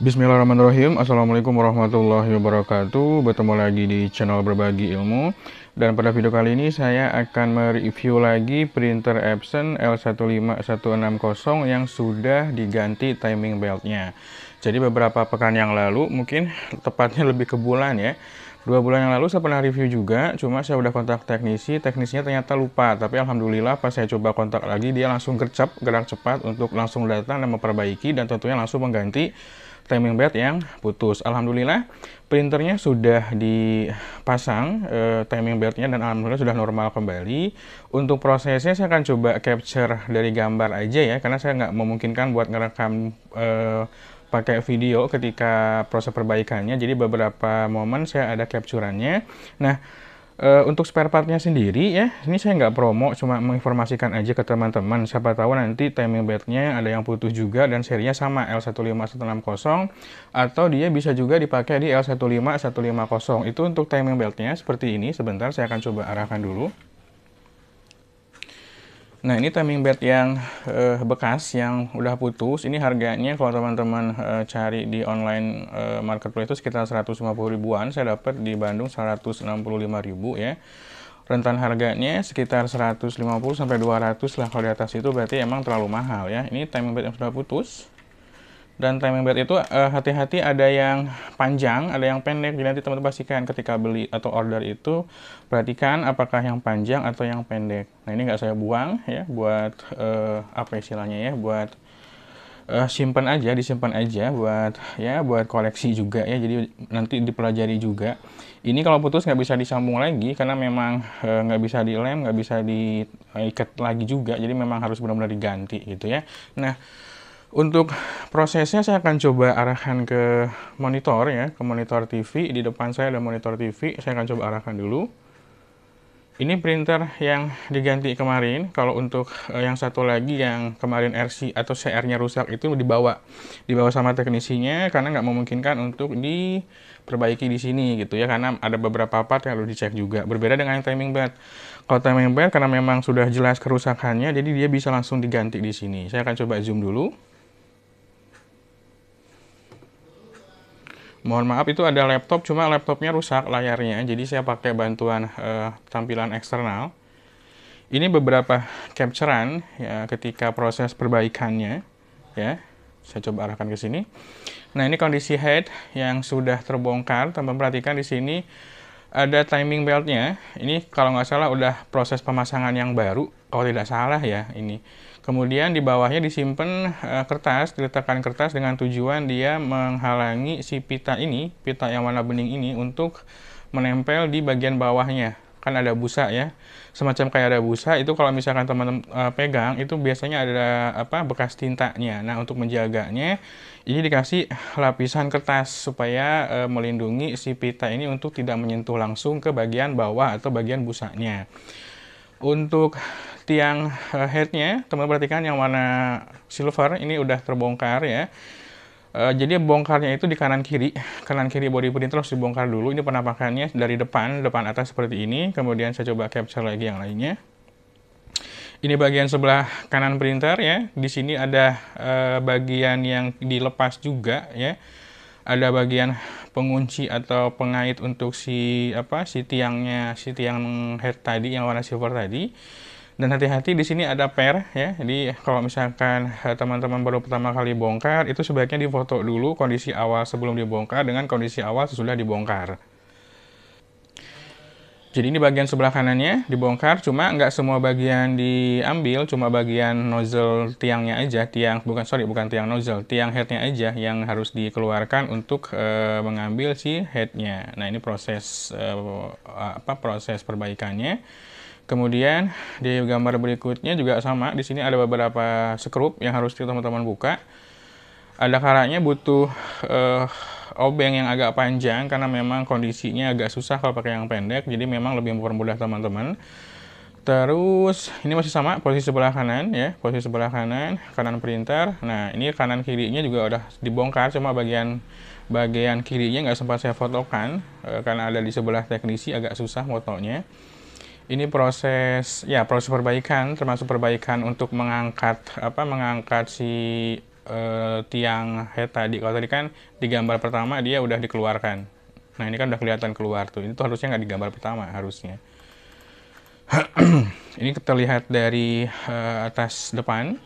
Bismillahirrahmanirrahim. Assalamualaikum warahmatullahi wabarakatuh. Bertemu lagi di channel berbagi ilmu. Dan pada video kali ini saya akan mereview lagi printer Epson L15160 yang sudah diganti timing beltnya. Jadi beberapa pekan yang lalu, mungkin tepatnya lebih ke bulan ya, 2 bulan yang lalu saya pernah review juga, cuma saya udah kontak teknisinya ternyata lupa. Tapi alhamdulillah pas saya coba kontak lagi, dia langsung gercep, gerak cepat untuk langsung datang dan memperbaiki dan tentunya langsung mengganti timing belt yang putus. Alhamdulillah printernya sudah dipasang timing beltnya dan alhamdulillah sudah normal kembali. Untuk prosesnya saya akan coba capture dari gambar aja ya, karena saya nggak memungkinkan buat ngerekam pakai video ketika proses perbaikannya. Jadi beberapa momen saya ada capturannya. Nah, untuk spare partnya sendiri ya, ini saya nggak promo, cuma menginformasikan aja ke teman-teman. Siapa tahu nanti timing beltnya ada yang putus juga dan serinya sama L15160, atau dia bisa juga dipakai di L15150. Itu untuk timing beltnya seperti ini. Sebentar saya akan coba arahkan dulu. Nah, ini timing belt yang bekas yang udah putus. Ini harganya kalau teman-teman cari di online marketplace itu sekitar 150 ribuan. Saya dapat di Bandung 165.000 ya. Rentan harganya sekitar 150 sampai 200 lah. Kalau di atas itu berarti emang terlalu mahal ya. Ini timing belt yang sudah putus. Dan timing belt itu hati-hati, ada yang panjang, ada yang pendek. Jadi nanti teman-teman pastikan ketika beli atau order itu, perhatikan apakah yang panjang atau yang pendek. Nah, ini nggak saya buang ya, buat apa istilahnya ya, buat simpan aja, disimpan aja buat koleksi juga ya. Jadi nanti dipelajari juga. Ini kalau putus nggak bisa disambung lagi karena memang nggak bisa dilem, nggak bisa diikat lagi juga. Jadi memang harus benar-benar diganti gitu ya. Nah, untuk prosesnya saya akan coba arahkan ke monitor ya, ke monitor TV. Di depan saya ada monitor TV, saya akan coba arahkan dulu. Ini printer yang diganti kemarin. Kalau untuk yang satu lagi yang kemarin RC atau CR-nya rusak itu dibawa sama teknisinya karena nggak memungkinkan untuk diperbaiki di sini gitu ya, karena ada beberapa part yang harus dicek juga. Berbeda dengan timing belt. Kalau timing belt karena memang sudah jelas kerusakannya, jadi dia bisa langsung diganti di sini. Saya akan coba zoom dulu. Mohon maaf, itu ada laptop, cuma laptopnya rusak layarnya, jadi saya pakai bantuan tampilan eksternal. Ini beberapa capturean ya ketika proses perbaikannya ya. Saya coba arahkan ke sini. Nah, ini kondisi head yang sudah terbongkar. Teman-teman perhatikan di sini ada timing beltnya. Ini kalau nggak salah udah proses pemasangan yang baru, kalau tidak salah ya ini. Kemudian di bawahnya disimpan kertas, diletakkan kertas dengan tujuan dia menghalangi si pita ini, pita yang warna bening ini untuk menempel di bagian bawahnya. Kan ada busa ya, semacam kayak ada busa. Itu kalau misalkan teman-teman pegang, itu biasanya ada bekas tintanya. Nah, untuk menjaganya, ini dikasih lapisan kertas supaya melindungi si pita ini untuk tidak menyentuh langsung ke bagian bawah atau bagian busanya. Untuk tiang headnya, teman-teman perhatikan yang warna silver ini udah terbongkar ya. Jadi bongkarnya itu di kanan kiri body printer harus dibongkar dulu. Ini penampakannya dari depan atas seperti ini. Kemudian saya coba capture lagi yang lainnya. Ini bagian sebelah kanan printer ya. Di sini ada bagian yang dilepas juga ya. Ada bagian pengunci atau pengait untuk si tiang head tadi yang warna silver tadi. Dan hati-hati di sini ada per ya. Jadi kalau misalkan teman-teman baru pertama kali bongkar, itu sebaiknya difoto dulu kondisi awal sebelum dibongkar dengan kondisi awal sesudah dibongkar. Jadi ini bagian sebelah kanannya dibongkar, cuma nggak semua bagian diambil, cuma bagian nozzle tiangnya aja, bukan tiang nozzle, tiang headnya aja yang harus dikeluarkan untuk mengambil si headnya. Nah, ini proses proses perbaikannya. Kemudian di gambar berikutnya juga sama, di sini ada beberapa skrup yang harus teman-teman buka. Ada kalanya butuh obeng yang agak panjang karena memang kondisinya agak susah kalau pakai yang pendek, jadi memang lebih mempermudah teman-teman. Terus ini masih sama posisi sebelah kanan ya, posisi sebelah kanan printer. Nah, ini kanan kirinya juga udah dibongkar, cuma bagian kirinya nggak sempat saya fotokan karena ada di sebelah teknisi, agak susah fotonya. Ini proses perbaikan, termasuk perbaikan untuk mengangkat si tiang head tadi. Kalau tadi kan di gambar pertama dia udah dikeluarkan. Nah ini kan udah kelihatan keluar tuh. Ini tuh harusnya nggak di gambar pertama harusnya. Ini kita lihat dari atas depan.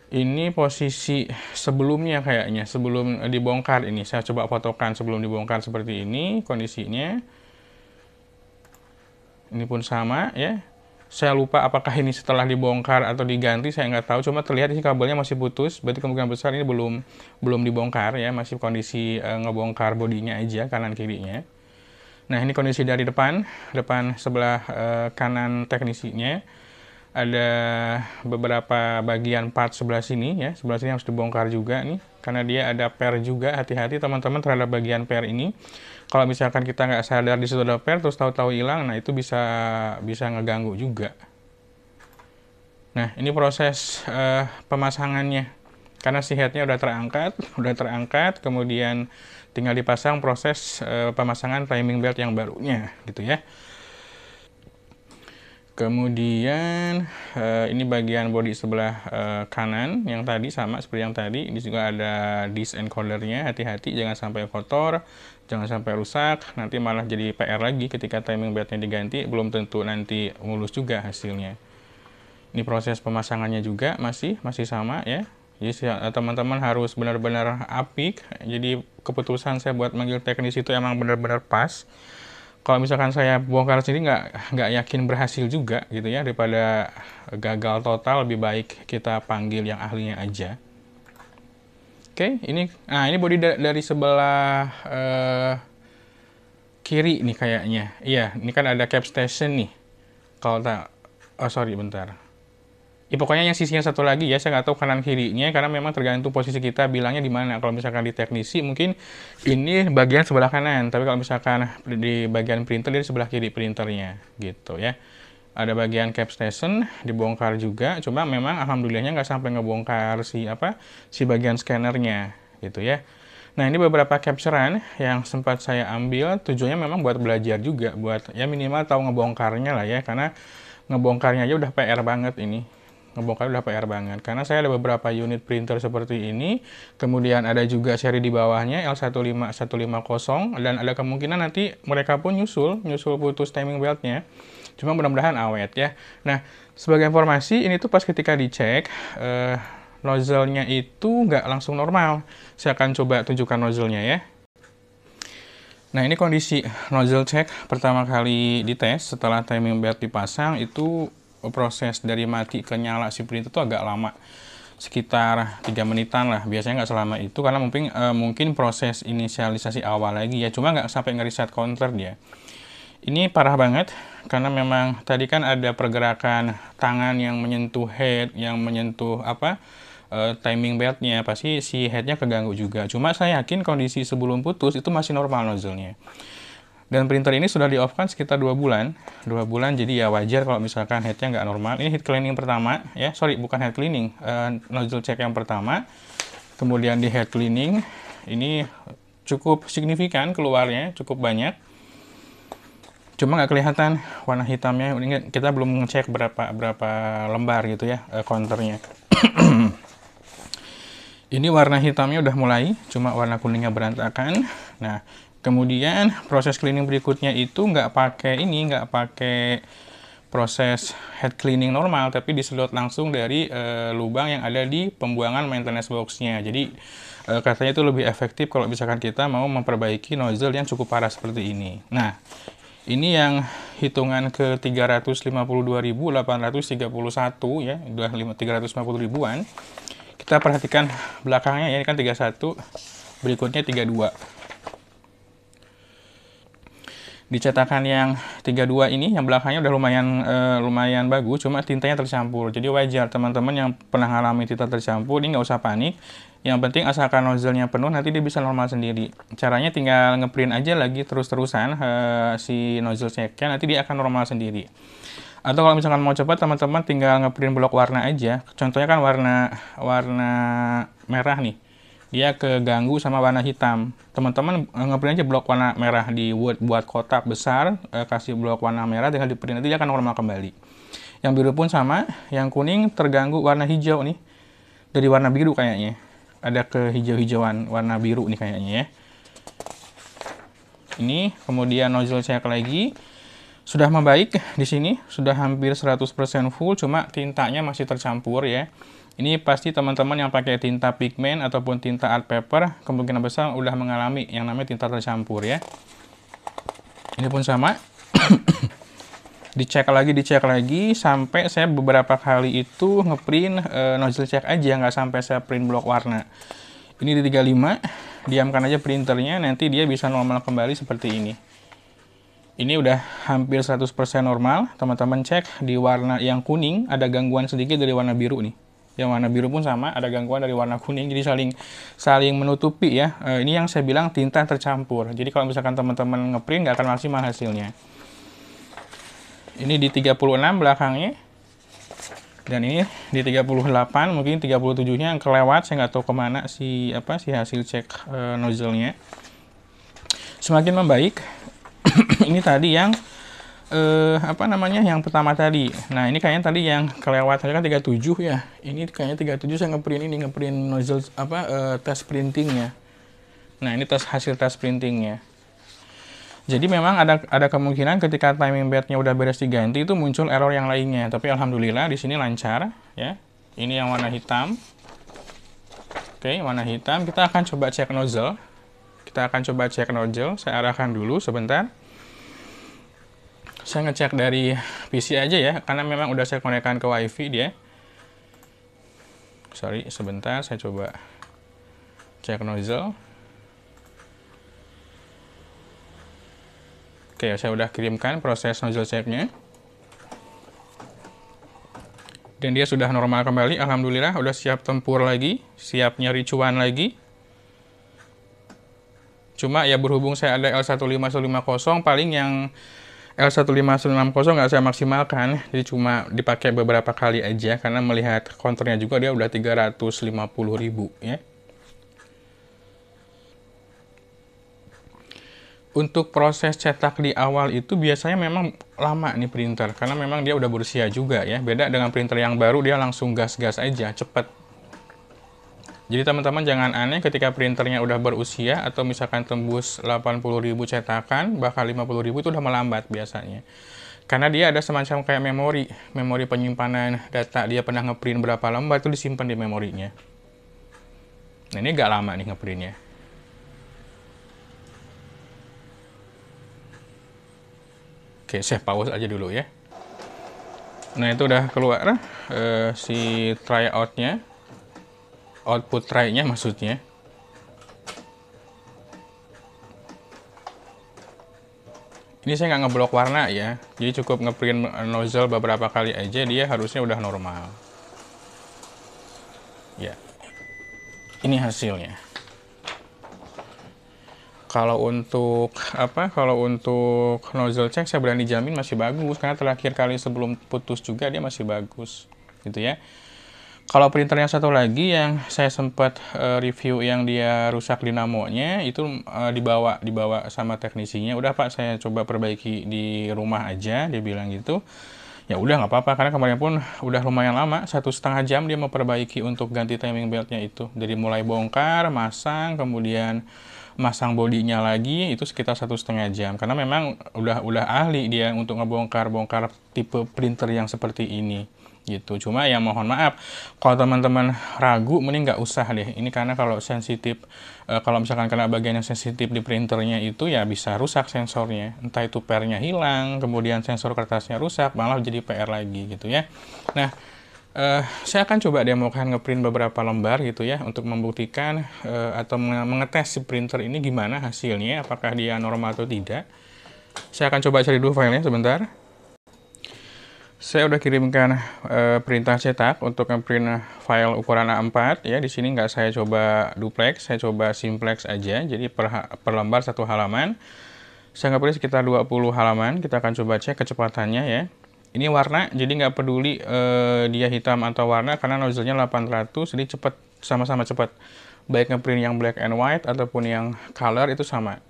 Ini posisi sebelumnya kayaknya, sebelum dibongkar ini. Saya coba fotokan sebelum dibongkar seperti ini kondisinya. Ini pun sama ya. Saya lupa apakah ini setelah dibongkar atau diganti, saya nggak tahu. Cuma terlihat ini kabelnya masih putus, berarti kemungkinan besar ini belum dibongkar ya, masih kondisi ngebongkar bodinya aja kanan kirinya. Nah ini kondisi dari depan sebelah kanan teknisinya. Ada beberapa bagian part sebelah sini ya, sebelah sini harus dibongkar juga nih, karena dia ada per juga. Hati-hati teman-teman terhadap bagian per ini. Kalau misalkan kita nggak sadar di situ ada per, terus tahu-tahu hilang, nah itu bisa ngeganggu juga. Nah ini proses pemasangannya, karena si headnya udah terangkat, kemudian tinggal dipasang proses pemasangan timing belt yang barunya gitu ya. Kemudian ini bagian bodi sebelah kanan yang tadi sama seperti yang tadi. Ini juga ada disc encodernya. Hati-hati jangan sampai kotor, jangan sampai rusak. Nanti malah jadi PR lagi ketika timing beltnya diganti. Belum tentu nanti mulus juga hasilnya. Ini proses pemasangannya juga masih sama ya. Jadi teman-teman harus benar-benar apik. Jadi keputusan saya buat manggil teknis itu emang benar-benar pas. Kalau misalkan saya bongkar sendiri nggak yakin berhasil juga gitu ya, daripada gagal total, lebih baik kita panggil yang ahlinya aja. Oke, ini bodi dari sebelah kiri nih kayaknya. Iya, ini kan ada cap station nih. Kalau tak, oh sorry bentar. Ya, pokoknya yang sisinya satu lagi ya, saya nggak tahu kanan kirinya karena memang tergantung posisi kita bilangnya di mana. Kalau misalkan di teknisi mungkin ini bagian sebelah kanan, tapi kalau misalkan di bagian printer dia di sebelah kiri printernya gitu ya. Ada bagian cap station dibongkar juga, cuma memang alhamdulillahnya nggak sampai ngebongkar si bagian scannernya gitu ya. Nah ini beberapa capturean yang sempat saya ambil, tujuannya memang buat belajar juga, buat ya minimal tahu ngebongkarnya lah ya, karena ngebongkarnya aja udah PR banget ini. Ngebongkar udah PR banget, karena saya ada beberapa unit printer seperti ini, kemudian ada juga seri di bawahnya L15150, dan ada kemungkinan nanti mereka pun nyusul putus timing beltnya, cuma mudah-mudahan awet ya. Nah sebagai informasi, ini tuh pas ketika dicek nozzle-nya itu nggak langsung normal. Saya akan coba tunjukkan nozzle-nya ya. Nah ini kondisi nozzle check pertama kali dites setelah timing belt dipasang. Itu proses dari mati ke nyala si printer itu agak lama, sekitar 3 menitan lah. Biasanya nggak selama itu karena mungkin proses inisialisasi awal lagi ya, cuma nggak sampai nge-reset counter dia. Ini parah banget karena memang tadi kan ada pergerakan tangan yang menyentuh head, yang menyentuh timing beltnya, pasti si headnya keganggu juga. Cuma saya yakin kondisi sebelum putus itu masih normal nozzle-nya. Dan printer ini sudah di-off-kan sekitar 2 bulan. 2 bulan, jadi ya wajar kalau misalkan headnya nggak normal. Ini head cleaning pertama, ya. Sorry, bukan head cleaning. Nozzle check yang pertama. Kemudian di head cleaning, ini cukup signifikan keluarnya, cukup banyak. Cuma nggak kelihatan warna hitamnya. Ini kita belum ngecek berapa lembar gitu ya, counternya. Ini warna hitamnya udah mulai, cuma warna kuningnya berantakan. Nah, kemudian proses cleaning berikutnya itu nggak pakai proses head cleaning normal, tapi disedot langsung dari lubang yang ada di pembuangan maintenance box-nya. Jadi katanya itu lebih efektif kalau misalkan kita mau memperbaiki nozzle yang cukup parah seperti ini. Nah, ini yang hitungan ke 352.831 ya, udah 350 ribuan. Kita perhatikan belakangnya ya, ini kan 31, berikutnya 32. Di cetakan yang 32 ini, yang belakangnya udah lumayan bagus, cuma tintanya tercampur. Jadi wajar teman-teman yang pernah ngalami tinta tercampur, ini nggak usah panik. Yang penting asalkan nozzle-nya penuh, nanti dia bisa normal sendiri. Caranya tinggal ngeprint aja lagi terus-terusan si nozzle check-nya, nanti dia akan normal sendiri. Atau kalau misalkan mau cepat, teman-teman tinggal ngeprint blok warna aja. Contohnya kan warna merah nih, dia keganggu sama warna hitam. Teman-teman ngeprint aja blok warna merah di Word, buat kotak besar, kasih blok warna merah, tinggal di print, nanti dia akan normal kembali. Yang biru pun sama, yang kuning terganggu warna hijau nih. dari warna biru kayaknya. Ada kehijau-hijauan warna biru nih kayaknya ya. Ini kemudian nozzle check lagi. Sudah membaik di sini, sudah hampir 100% full, cuma tintanya masih tercampur ya. Ini pasti teman-teman yang pakai tinta pigmen ataupun tinta art paper kemungkinan besar udah mengalami yang namanya tinta tercampur ya. Ini pun sama. dicek lagi sampai saya beberapa kali itu ngeprint nozzle check aja, nggak sampai saya print blok warna. Ini di 35, diamkan aja printernya, nanti dia bisa normal kembali seperti ini. Ini udah hampir 100% normal. Teman-teman cek di warna yang kuning ada gangguan sedikit dari warna biru nih. Yang warna biru pun sama, ada gangguan dari warna kuning, jadi saling menutupi ya. Ini yang saya bilang tinta tercampur. Jadi kalau misalkan teman-teman ngeprint nggak akan maksimal hasilnya. Ini di 36 belakangnya. Dan ini di 38, mungkin 37-nya yang kelewat, saya nggak tahu kemana si hasil cek nozzle-nya. Semakin membaik. Ini tadi yang yang pertama tadi. Nah, ini kayaknya tadi yang kelewat tadi kan 37 ya. Ini kayaknya 37 saya ngeprint nozzle tes printingnya. Nah, ini hasil tes printingnya. Jadi memang ada kemungkinan ketika timing bednya udah beres diganti itu muncul error yang lainnya. Tapi alhamdulillah di sini lancar ya. Ini yang warna hitam. Oke, warna hitam. Kita akan coba cek nozzle. Saya arahkan dulu sebentar. Saya ngecek dari PC aja ya, karena memang udah saya konekkan ke WiFi dia. Sorry, sebentar saya coba cek nozzle. Oke, saya udah kirimkan proses nozzle checknya. Dan dia sudah normal kembali, alhamdulillah udah siap tempur lagi, siap nyari cuan lagi. Cuma ya berhubung saya ada L15150, paling yang L15160 nggak saya maksimalkan, jadi cuma dipakai beberapa kali aja, karena melihat counternya juga dia udah 350.000 ya. Untuk proses cetak di awal itu biasanya memang lama nih printer, karena memang dia udah berusia juga ya. Beda dengan printer yang baru, dia langsung gas-gas aja, cepet. Jadi teman-teman jangan aneh ketika printernya udah berusia, atau misalkan tembus 80.000 cetakan, bahkan 50.000 itu udah melambat biasanya. Karena dia ada semacam kayak memori penyimpanan data, dia pernah ngeprint berapa lembar, itu disimpan di memorinya. Nah ini agak lama nih ngeprintnya. Oke, saya pause aja dulu ya. Nah, itu udah keluar si tryout-nya. Output try-nya maksudnya. Ini saya nggak ngeblok warna ya. Jadi cukup ngeprint nozzle beberapa kali aja, dia harusnya udah normal. Ya. Ini hasilnya. Kalau untuk nozzle check saya berani jamin masih bagus, karena terakhir kali sebelum putus juga dia masih bagus gitu ya. Kalau printer yang satu lagi yang saya sempat review yang dia rusak dinamonya itu dibawa sama teknisinya, udah Pak saya coba perbaiki di rumah aja, dia bilang gitu. Ya udah nggak apa-apa, karena kemarin pun udah lumayan lama, 1,5 jam dia memperbaiki untuk ganti timing beltnya itu, dari mulai bongkar, masang, kemudian masang bodinya lagi, itu sekitar 1,5 jam, karena memang udah ahli dia untuk ngebongkar tipe printer yang seperti ini gitu. Cuma ya mohon maaf kalau teman-teman ragu, mending nggak usah deh ini, karena kalau sensitif, kalau misalkan kena bagian yang sensitif di printernya itu ya bisa rusak sensornya, entah itu pernya hilang, kemudian sensor kertasnya rusak, malah jadi PR lagi gitu ya. Nah, saya akan coba demokan ngeprint beberapa lembar gitu ya, untuk membuktikan atau mengetes si printer ini gimana hasilnya, apakah dia normal atau tidak. Saya akan coba cari dulu filenya sebentar. Saya udah kirimkan perintah cetak untuk ngeprint file ukuran A4 ya. Di sini nggak saya coba duplex, saya coba simplex aja. Jadi per lembar satu halaman. Saya ngeprint sekitar 20 halaman. Kita akan coba cek kecepatannya ya. Ini warna, jadi nggak peduli dia hitam atau warna, karena nozzle-nya 800, jadi cepet, sama-sama cepat. Baik ngeprint yang black and white ataupun yang color itu sama.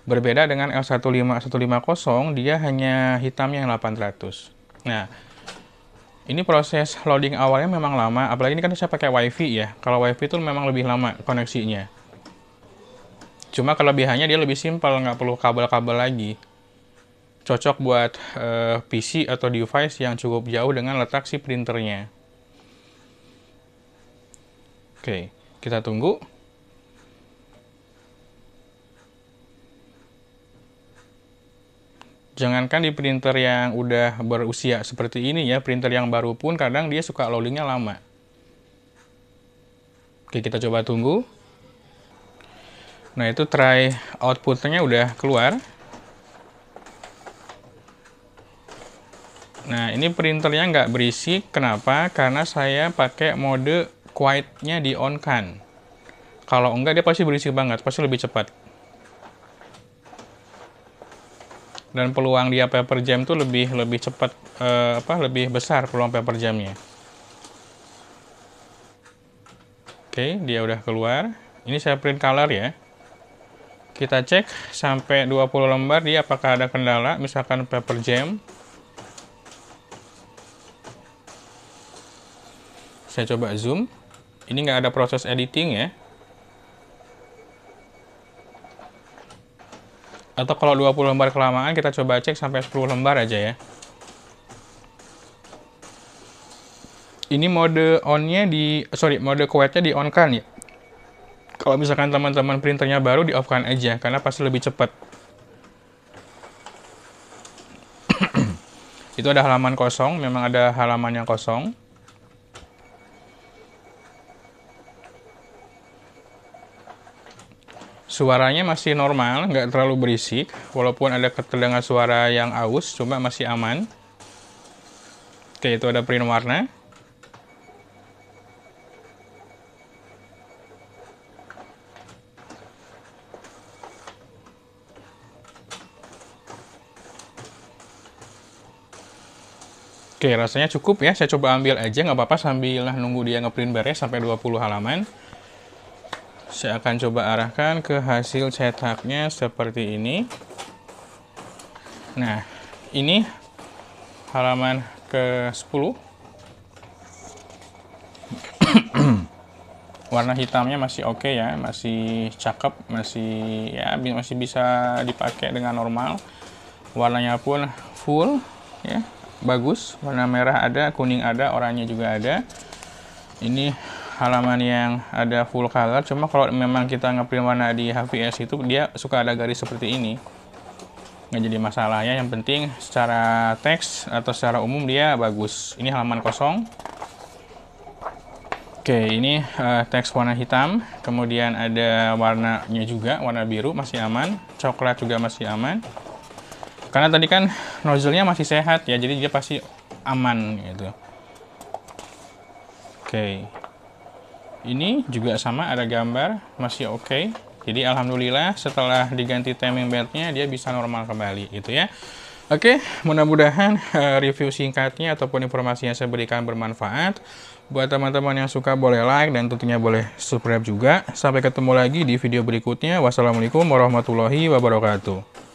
Berbeda dengan L15150, dia hanya hitamnya yang 800. Nah, Ini proses loading awalnya memang lama, apalagi ini kan saya pakai WiFi ya. Kalau WiFi itu memang lebih lama koneksinya. Cuma kelebihannya dia lebih simpel, nggak perlu kabel-kabel lagi. Cocok buat PC atau device yang cukup jauh dengan letak si printernya. Oke, kita tunggu. Jangankan di printer yang udah berusia seperti ini ya, printer yang baru pun kadang dia suka loadingnya lama. Oke, kita coba tunggu. Nah, itu try outputnya udah keluar. Nah, ini printernya nggak berisik. Kenapa? Karena saya pakai mode quiet-nya di on-kan. Kalau enggak, dia pasti berisik banget, pasti lebih cepat. Dan peluang dia per jam tuh lebih cepat, lebih besar peluang per jamnya. Oke, dia udah keluar. Ini saya print color ya. Kita cek sampai 20 lembar dia apakah ada kendala, misalkan per jam. Saya coba zoom. Ini nggak ada proses editing ya. Atau kalau 20 lembar kelamaan, kita coba cek sampai 10 lembar aja ya. Ini mode on-nya mode quiet-nya di on-kan ya. Kalau misalkan teman-teman printernya baru, di off-kan aja, karena pasti lebih cepat. Itu ada halaman kosong, memang ada halaman yang kosong. Suaranya masih normal, nggak terlalu berisik, walaupun ada keterdengar suara yang aus, cuma masih aman. Oke, itu ada print warna. Oke, rasanya cukup ya, saya coba ambil aja, nggak apa-apa sambil nunggu dia ngeprint beres sampai 20 halaman. Saya akan coba arahkan ke hasil cetaknya seperti ini. Nah, ini halaman ke-10. Warna hitamnya masih oke ya, masih cakep, masih bisa dipakai dengan normal. Warnanya pun full ya, bagus. Warna merah ada, kuning ada, oranye juga ada. Ini halaman yang ada full color, cuma kalau memang kita ngeprint warna di HVS itu dia suka ada garis seperti ini, nggak jadi masalah ya. Yang penting secara teks atau secara umum dia bagus. Ini halaman kosong. Oke, ini teks warna hitam, kemudian ada warnanya juga, warna biru masih aman, coklat juga masih aman, karena tadi kan nozzle-nya masih sehat ya, jadi dia pasti aman gitu. Oke, ini juga sama, ada gambar, masih oke. Jadi alhamdulillah setelah diganti timing beltnya dia bisa normal kembali gitu ya. Oke, mudah-mudahan review singkatnya ataupun informasi yang saya berikan bermanfaat. Buat teman-teman yang suka boleh like dan tentunya boleh subscribe juga. Sampai ketemu lagi di video berikutnya. Wassalamualaikum warahmatullahi wabarakatuh.